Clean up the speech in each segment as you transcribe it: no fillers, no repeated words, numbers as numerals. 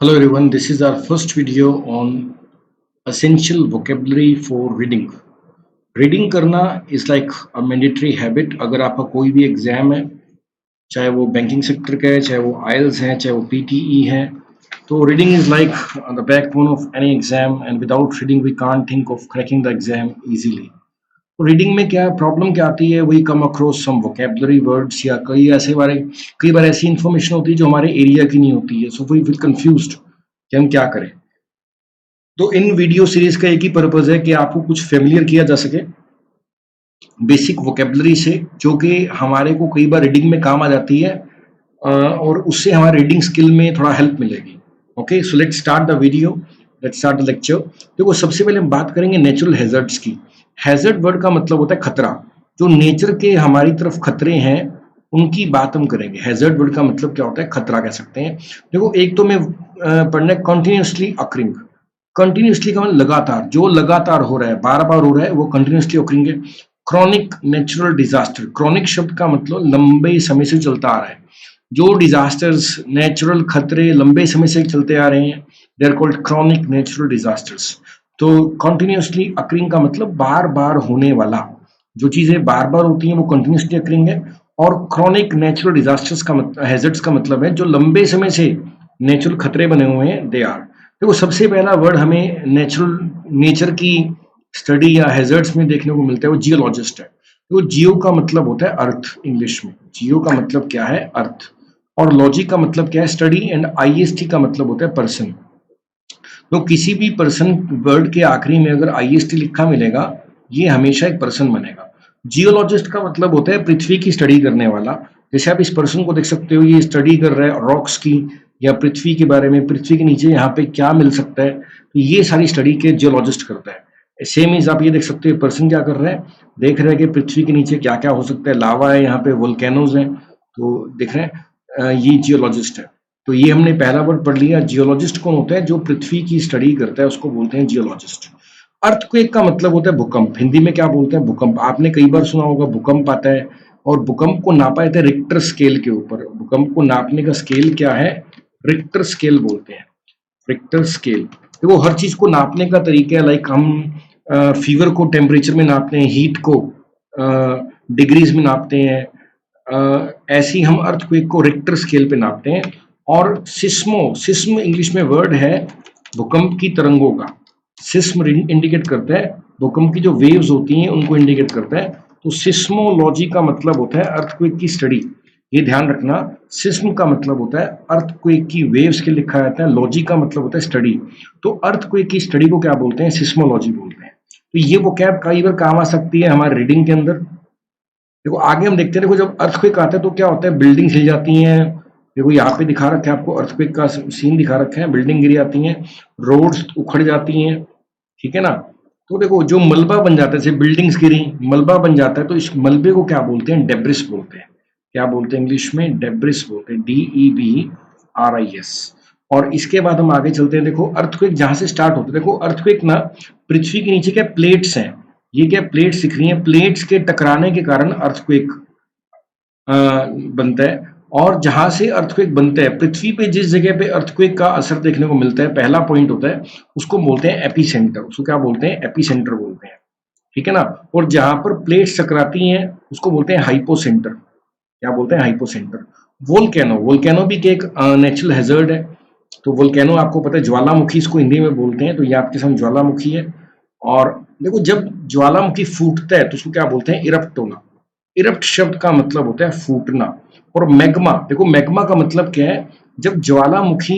Hello everyone, this is our first video on essential vocabulary for reading. Reading करना is like a mandatory habit. अगर आपका कोई भी exam है, चाहे वो बैंकिंग सेक्टर का है, चाहे वो आइल्स है, चाहे वो पीटीई है, तो reading is like the backbone of any exam and without reading we can't think of cracking the exam easily. तो रीडिंग में क्या प्रॉब्लम क्या आती है, we come across some vocabulary words या कई बार ऐसी इंफॉर्मेशन होती है जो हमारे एरिया की नहीं होती है, सो वी फील कंफ्यूज्ड कि हम क्या करें। तो इन वीडियो सीरीज का एक ही पर्पज है कि आपको कुछ फेमिलियर किया जा सके बेसिक वोकेबलरी से, जो कि हमारे को कई बार रीडिंग में काम आ जाती है और उससे हमारे रीडिंग स्किल में थोड़ा हेल्प मिलेगी। Okay, so let's start the video, let's start the lecture. देखो, सबसे पहले हम बात करेंगे नेचुरल हैजर्ड्स की। हैजर्ड वर्ड का मतलब होता है खतरा। जो नेचर के हमारी तरफ खतरे हैं उनकी बात हम करेंगे। हैजर्ड वर्ड का मतलब क्या होता है, खतरा कह सकते हैं। देखो, एक तो मैं पढ़ना है कंटिन्यूसली अकरिंग। कंटिन्यूसली का मतलब लगातार, जो लगातार हो रहा है, बार बार हो रहा है, वो कंटिन्यूसली अकरिंग है। क्रॉनिक नेचुरल डिजास्टर, क्रॉनिक शब्द का मतलब लंबे समय से चलता आ रहा है। जो डिजास्टर्स, नेचुरल खतरे लंबे समय से चलते आ रहे हैं, they are called chronic natural disasters. तो कंटिन्यूसली अकरिंग का मतलब बार बार होने वाला, जो चीजें बार बार होती हैं वो कंटिन्यूसली अकरिंग है। और क्रॉनिक नेचुरल डिजास्टर्स का हैजर्ड्स का मतलब है जो लंबे समय से नेचुरल खतरे बने हुए हैं, दे आर। देखो, सबसे पहला वर्ड हमें नेचर की स्टडी या हैजर्ड्स में देखने को मिलता है, वो जियोलॉजिस्ट है। तो जियो का मतलब होता है अर्थ, इंग्लिश में जियो का मतलब क्या है, अर्थ। और लॉजी का मतलब क्या है, स्टडी। एंड आईएसटी का मतलब होता है पर्सन। तो किसी भी पर्सन वर्ड के आखिरी में अगर आईएसटी लिखा मिलेगा, ये हमेशा एक पर्सन बनेगा। जियोलॉजिस्ट का मतलब होता है पृथ्वी की स्टडी करने वाला। जैसे आप इस पर्सन को देख सकते हो, ये स्टडी कर रहा है रॉक्स की या पृथ्वी के बारे में, पृथ्वी के नीचे यहाँ पे क्या मिल सकता है, तो ये सारी स्टडी के जियोलॉजिस्ट करता है। सेम इज आप ये देख सकते हो, पर्सन क्या कर रहा है, देख रहा है कि पृथ्वी के नीचे क्या क्या हो सकता है, लावा है, यहाँ पे वोल्केनोज हैं, तो देख रहे हैं, ये जियोलॉजिस्ट है। तो ये हमने पहला वर्ड पढ़ लिया। जियोलॉजिस्ट कौन होता है, जो पृथ्वी की स्टडी करता है, उसको बोलते हैं जियोलॉजिस्ट। अर्थक्वेक का मतलब होता है भूकंप। हिंदी में क्या बोलते हैं, भूकंप। आपने कई बार सुना होगा भूकंप आता है, और भूकंप को नापा जाता है रिक्टर स्केल के ऊपर। भूकंप को नापने का स्केल क्या है, रिक्टर स्केल बोलते हैं, रिक्टर स्केल। देखो, हर चीज को नापने का तरीका है। लाइक हम फीवर को टेम्परेचर में नापते हैं, हीट को डिग्रीज में नापते हैं, ऐसे ही हम अर्थक्वेक को रिक्टर स्केल पे नापते हैं। और सिस्म इंग्लिश में वर्ड है भूकंप की तरंगों का। सिस्म इंडिकेट करता है भूकंप की जो वेव्स होती हैं उनको इंडिकेट करता है। तो सिस्मोलॉजी का मतलब होता है अर्थक्वेक की स्टडी। ये ध्यान रखना, सिस्म का मतलब होता है अर्थक्वेक की वेव्स के लिखा जाता है, लॉजी का मतलब होता है स्टडी। तो अर्थक्वेक की स्टडी को क्या बोलते हैं, सिस्मोलॉजी बोलते हैं। तो ये वो कैब कई बार काम आ सकती है हमारे रीडिंग के अंदर। देखो, आगे हम देखते हैं। देखो, जब अर्थक्वेक आता है तो क्या होता है, बिल्डिंग हिल जाती हैं। देखो, यहाँ पे दिखा रखा है आपको, अर्थक्वेक का सीन दिखा रखा है, बिल्डिंग गिर जाती हैं, रोड्स उखड़ जाती हैं, ठीक है ना। तो देखो, जो मलबा बन जाता है, जैसे बिल्डिंग्स गिरी, मलबा बन जाता है, तो इस मलबे को क्या बोलते हैं, डेब्रिस बोलते हैं। क्या बोलते हैं इंग्लिश में, डेब्रिस बोलते हैं, DEBRIS। और इसके बाद हम आगे चलते हैं। देखो, अर्थक्वेक जहां से स्टार्ट होता है, देखो अर्थक्वेक ना पृथ्वी के नीचे क्या प्लेट्स हैं, ये क्या प्लेट्स दिख रही हैं, प्लेट्स के टकराने के कारण अर्थक्वेक बनता है। और जहां से अर्थक्वेक बनता है, पृथ्वी पे जिस जगह पे अर्थक्वेक का असर देखने को मिलता है, पहला पॉइंट होता है, उसको बोलते हैं एपीसेंटर। उसको क्या बोलते हैं, एपीसेंटर बोलते हैं, ठीक है ना। और जहां पर प्लेट्स टकराती हैं उसको बोलते हैं हाइपोसेंटर। क्या बोलते हैं, हाइपोसेंटर। वोल्केनो, वोल्केनो भी एक नेचुरल हैजर्ड है। तो वोल्केनो आपको पता है, ज्वालामुखी इसको हिंदी में बोलते हैं, तो ये आपके सामने ज्वालामुखी है। और देखो, जब ज्वालामुखी फूटता है तो उसको क्या बोलते हैं, इरप्ट होना। इरप्ट शब्द का मतलब होता है फूटना। और मैग्मा, देखो मैग्मा का मतलब क्या है, जब ज्वालामुखी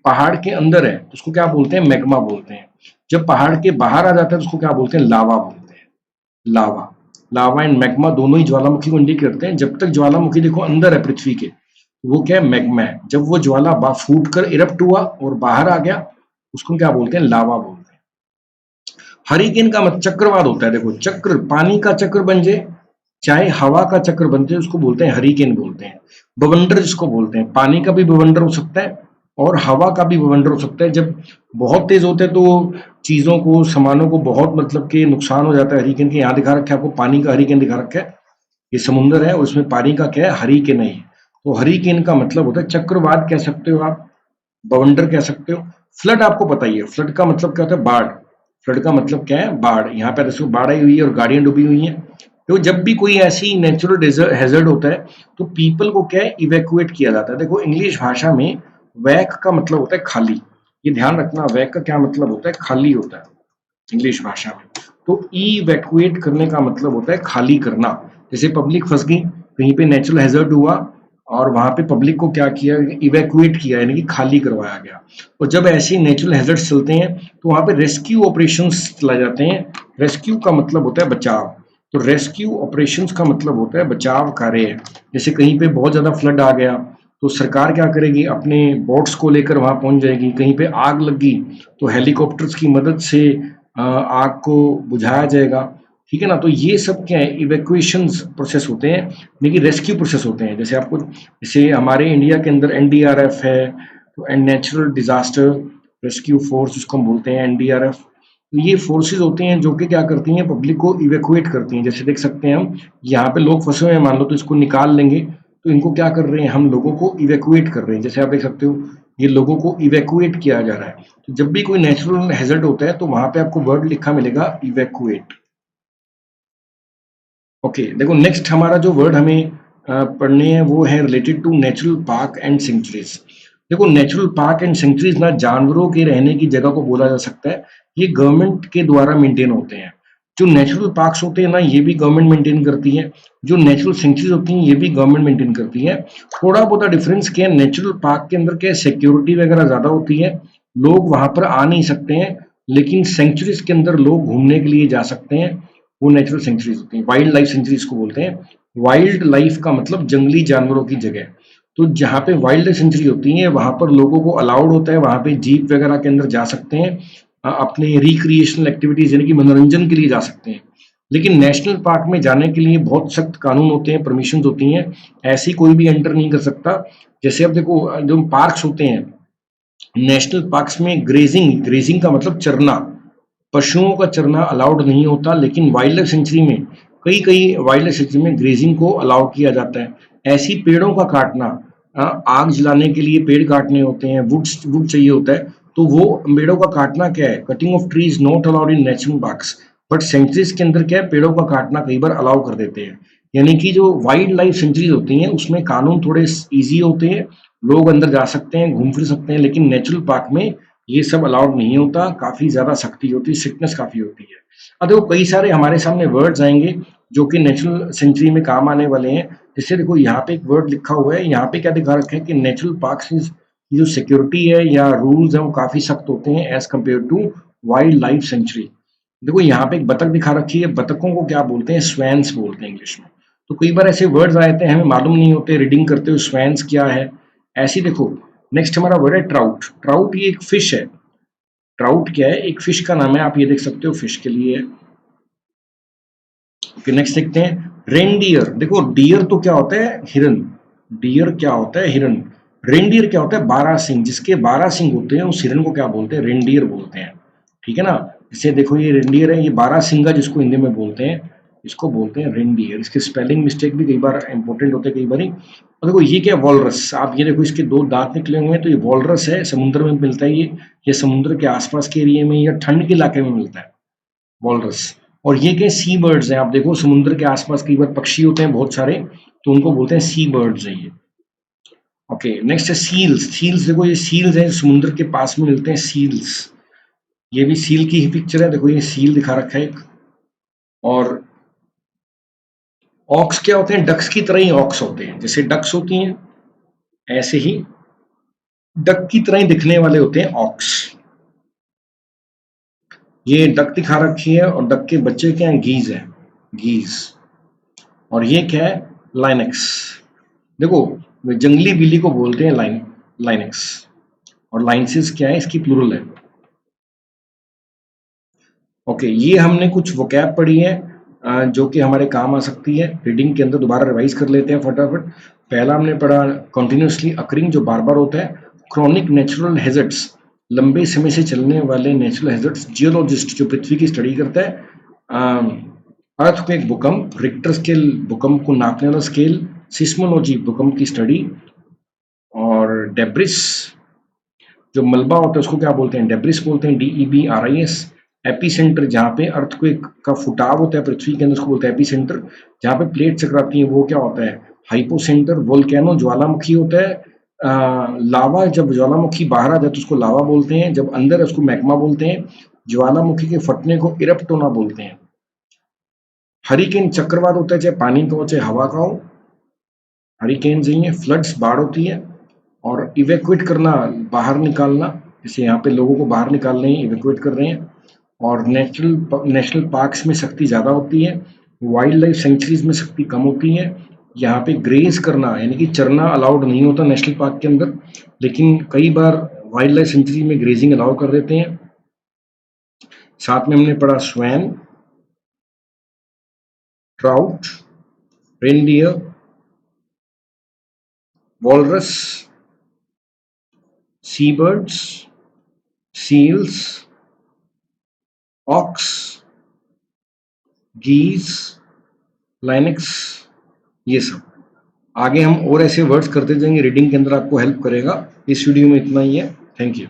पहाड़ के अंदर है तो उसको क्या बोलते हैं, मैग्मा बोलते हैं। जब पहाड़ के बाहर आ जाता है तो उसको क्या बोलते हैं, लावा बोलते हैं, लावा। लावा एंड मैग्मा दोनों ही ज्वालामुखी को इंडिकेट करते हैं। जब तक ज्वालामुखी देखो अंदर है पृथ्वी के, वो क्या है, मैग्मा है। जब वो ज्वाला फूट कर इरप्ट हुआ और बाहर आ गया, उसको क्या बोलते हैं, लावा बोलते हैं। हरिकेन का मतलब चक्रवात होता है। देखो, चक्र, पानी का चक्र बन जाए, चाहे हवा का चक्र बनते हैं, उसको बोलते हैं हरिकेन बोलते हैं। बवंडर जिसको बोलते हैं, पानी का भी बवंडर हो सकता है और हवा का भी बवंडर हो सकता है। जब बहुत तेज होते हैं तो चीजों को, सामानों को बहुत मतलब कि नुकसान हो जाता है हरिकेन के। यहाँ दिखा रखा है आपको, पानी का हरिकेन दिखा रखा है, ये समुद्र है, उसमें पानी का क्या है, हरिकेन है। तो हरिकेन का मतलब होता है चक्रवात कह सकते हो आप। बवंडर कह सकते हो। फ्लड आपको पता ही है, फ्लड का मतलब क्या होता है, बाढ़। फ्लड का मतलब क्या है, बाढ़। यहाँ पे देखो बाढ़ आई हुई है और गाड़ियां डूबी हुई हैं। तो जब भी कोई ऐसी नेचुरल हैजर्ड होता है तो पीपल को क्या है, इवैक्यूएट किया जाता है। देखो इंग्लिश भाषा में वैक का मतलब होता है खाली, ये ध्यान रखना, वैक का क्या मतलब होता है, खाली होता है इंग्लिश भाषा में। तो इवैक्यूएट करने का मतलब होता है खाली करना। जैसे पब्लिक फंस गई, कहीं पे नेचुरल हैजर्ड हुआ और वहां पे पब्लिक को क्या किया, इवैक्यूएट किया, यानी कि खाली करवाया गया। और जब ऐसे नेचुरल हैजर्ड्स चलते हैं तो वहां पे रेस्क्यू ऑपरेशंस चलाए जाते हैं। रेस्क्यू का मतलब होता है बचाव। तो रेस्क्यू ऑपरेशंस का मतलब होता है बचाव कार्य। जैसे कहीं पे बहुत ज्यादा फ्लड आ गया तो सरकार क्या करेगी, अपने बोट्स को लेकर वहां पहुंच जाएगी। कहीं पे आग लगी तो हेलीकॉप्टर्स की मदद से आग को बुझाया जाएगा। ठीक है ना। तो ये सब क्या है, इवैक्यूएशन प्रोसेस होते हैं, लेकिन रेस्क्यू प्रोसेस होते हैं। जैसे आपको, जैसे हमारे इंडिया के अंदर एनडीआरएफ है, तो नेचुरल डिजास्टर रेस्क्यू फोर्स उसको हम बोलते हैं, एनडीआरएफ। तो ये फोर्सेस होती हैं जो कि क्या करती हैं, पब्लिक को इवैक्यूएट करती हैं। जैसे देख सकते हैं हम, यहाँ पे लोग फंसे हुए हैं मान लो, तो इसको निकाल लेंगे। तो इनको क्या कर रहे हैं, हम लोगों को इवैक्यूएट कर रहे हैं। जैसे आप देख सकते हो, ये लोगों को इवैक्यूएट किया जा रहा है। तो जब भी कोई नेचुरल हैजर्ड होता है तो वहां पे आपको वर्ड लिखा मिलेगा, इवैक्यूएट। ओके, देखो नेक्स्ट हमारा जो वर्ड हमें पढ़ने हैं वो है related to natural park and sanctuaries. देखो नेचुरल पार्क एंड सेंचुरीज ना जानवरों के रहने की जगह को बोला जा सकता है। ये गवर्नमेंट के द्वारा मेंटेन होते हैं। जो नेचुरल पार्क्स होते हैं ना, ये भी गवर्नमेंट मेंटेन करती है। जो नेचुरल सेंचुरीज होती हैं ये भी गवर्नमेंट मेंटेन करती है। थोड़ा बहुत डिफरेंस क्या है, नेचुरल पार्क के अंदर क्या सिक्योरिटी वगैरह ज्यादा होती है, लोग वहां पर आ नहीं सकते हैं। लेकिन सेंचुरीज के अंदर लोग घूमने के लिए जा सकते हैं। वो नेचुरल सेंचुरीज होती हैं, वाइल्ड लाइफ सेंचुरीज को बोलते हैं। वाइल्ड लाइफ का मतलब जंगली जानवरों की जगह। तो जहाँ पे वाइल्ड लाइफ सेंचुरी होती है वहां पर लोगों को अलाउड होता है, वहां पे जीप वगैरह के अंदर जा सकते हैं, अपने रिक्रिएशनल एक्टिविटीज यानी कि मनोरंजन के लिए जा सकते हैं। लेकिन नेशनल पार्क में जाने के लिए बहुत सख्त कानून होते हैं, परमिशन होती हैं, ऐसी कोई भी एंटर नहीं कर सकता। जैसे अब देखो, जो पार्क्स होते हैं, नेशनल पार्क्स में ग्रेजिंग, ग्रेजिंग का मतलब चरना, पशुओं का चरना अलाउड नहीं होता। लेकिन वाइल्ड लाइफ सेंचुरी में, कई कई वाइल्ड लाइफ सेंचुरी में ग्रेजिंग को अलाउ किया जाता है। ऐसी पेड़ों का काटना, आग जलाने के लिए पेड़ काटने होते हैं, वुड चाहिए होता है, तो वो पेड़ों का काटना क्या है, cutting of trees not allowed in national parks. But sanctuaries के अंदर क्या है, पेड़ों का काटना कई बार अलाउ कर देते हैं। यानी कि जो वाइल्ड लाइफ सेंचुरीज होती हैं उसमें कानून थोड़े इजी होते हैं, लोग अंदर जा सकते हैं, घूम फिर सकते हैं। लेकिन नेचुरल पार्क में ये सब अलाउड नहीं होता, काफी ज्यादा सख्ती होती है, स्ट्रिक्टनेस काफी होती है। अब देखो कई सारे हमारे सामने वर्ड्स आएंगे जो कि नेचुरल सेंचुरी में काम आने वाले हैं। जैसे देखो यहाँ पे एक वर्ड लिखा हुआ है, यहाँ पे क्या दिखा रखा है कि नेचुरल पार्क की जो सिक्योरिटी है या रूल्स है वो काफी सख्त होते हैं as compare to wildlife sanctuary. देखो यहाँ पे एक बतख दिखा रखी है, बतखों को क्या बोलते हैं, स्वैन्स बोलते हैं इंग्लिश में। तो कई बार ऐसे वर्ड्स आए थे हमें मालूम नहीं होते, रीडिंग करते हुए स्वैन्स क्या है। ऐसे ही देखो, नेक्स्ट हमारा वर्ड है ट्राउट। ट्राउट ये एक फिश है। ट्राउट क्या है, एक फिश का नाम है, आप ये देख सकते हो फिश के लिए है। ओके, नेक्स्ट देखते हैं रेनडियर। देखो डियर तो क्या होता है, हिरन। डियर क्या होता है, हिरन। रेनडियर क्या होता है, 12 सिंह। जिसके 12 सिंह होते हैं उस हिरन को क्या बोलते हैं, रेनडियर बोलते हैं। ठीक है ना। जैसे देखो ये रेनडियर है, ये 12 सिंगा जिसको हिंदी में बोलते हैं, इसको बोलते हैं रेनडियर। इसके स्पेलिंग मिस्टेक भी कई बार इंपॉर्टेंट होते हैं कई बार। और देखो ये क्या, वॉलरस। आप ये देखो इसके 2 दांत निकले हुए हैं, तो ये वॉलरस है, समुद्र में मिलता है ये समुद्र के आसपास के एरिया में या ठंड के इलाके में मिलता है वॉलरस। और ये क्या, सी बर्ड्स हैं। आप देखो समुद्र के आसपास कई बार पक्षी होते हैं बहुत सारे, तो उनको बोलते हैं सी बर्ड्स है ये। ओके, नेक्स्ट है सील्स। सील्स देखो ये सील्स हैं, समुद्र के पास में मिलते हैं सील्स। ये भी सील की ही पिक्चर है, देखो ये सील दिखा रखा है एक। और ऑक्स क्या होते हैं, डक्स की तरह ही ऑक्स होते हैं। जैसे डक्स होती हैं ऐसे ही डक की तरह ही दिखने वाले होते हैं ऑक्स। ये डक दिखा रखी है और डक के बच्चे क्या हैं, गीज है, गीज। और ये क्या है, लाइनेक्स। देखो जंगली बिल्ली को बोलते हैं लाइनेक्स। और लाइनसिस क्या है, इसकी प्लूरल है। ओके, ये हमने कुछ वोकैब पढ़ी है जो कि हमारे काम आ सकती है रीडिंग के अंदर। दोबारा रिवाइज कर लेते हैं फटाफट। पहला हमने पढ़ा कंटिन्यूसली अकरिंग, जो बार बार होता है। क्रॉनिक नेचुरल हैजर्ड्स, लंबे समय से चलने वाले नेचुरल हैजर्ड्स। जियोलॉजिस्ट, जो पृथ्वी की स्टडी करता है। अर्थक्वेक, भूकंप। रिक्टर स्केल, भूकंप को नापने वाला स्केल। सिस्मोलॉजी, भूकंप की स्टडी। और डेब्रिस, जो मलबा होता है उसको क्या बोलते हैं, डेब्रिस बोलते हैं, DEBRIS। एपी सेंटर, जहाँ पे अर्थक्वेक का फुटाव होता है पृथ्वी के अंदर, उसको बोलते हैं एपी सेंटर। जहाँ पे प्लेट चकराती है वो क्या होता है, हाइपोसेंटर। वोल्केनो, ज्वालामुखी होता है। लावा, जब ज्वालामुखी बाहर आ जाए तो उसको लावा बोलते हैं, जब अंदर है उसको मैग्मा बोलते हैं। ज्वालामुखी के फटने को इरप्ट होना बोलते हैं। हरिकेन चक्रवात होता है, चाहे पानी का हो चाहे हवा का हो, हरिकेन ही है। फ्लड्स, बाढ़ होती है। और इवैक्यूएट करना, बाहर निकालना, जैसे यहाँ पे लोगों को बाहर निकाल रहे हैं, इवैक्यूएट कर रहे हैं। और नेशनल पार्क्स में शक्ति ज़्यादा होती है, वाइल्ड लाइफ सेंचुरीज में शक्ति कम होती है। यहाँ पे ग्रेज करना यानी कि चरना अलाउड नहीं होता नेशनल पार्क के अंदर, लेकिन कई बार वाइल्ड लाइफ सेंचुरी में ग्रेजिंग अलाउ कर देते हैं। साथ में हमने पढ़ा स्वैन, ट्राउट, रेनडियर, वॉलरस, सी बर्ड्स, सील्स, ऑक्स, गीज, लाइनेक्स, ये सब। आगे हम और ऐसे वर्ड्स करते जाएंगे, रीडिंग के अंदर आपको हेल्प करेगा। इस वीडियो में इतना ही है। Thank you.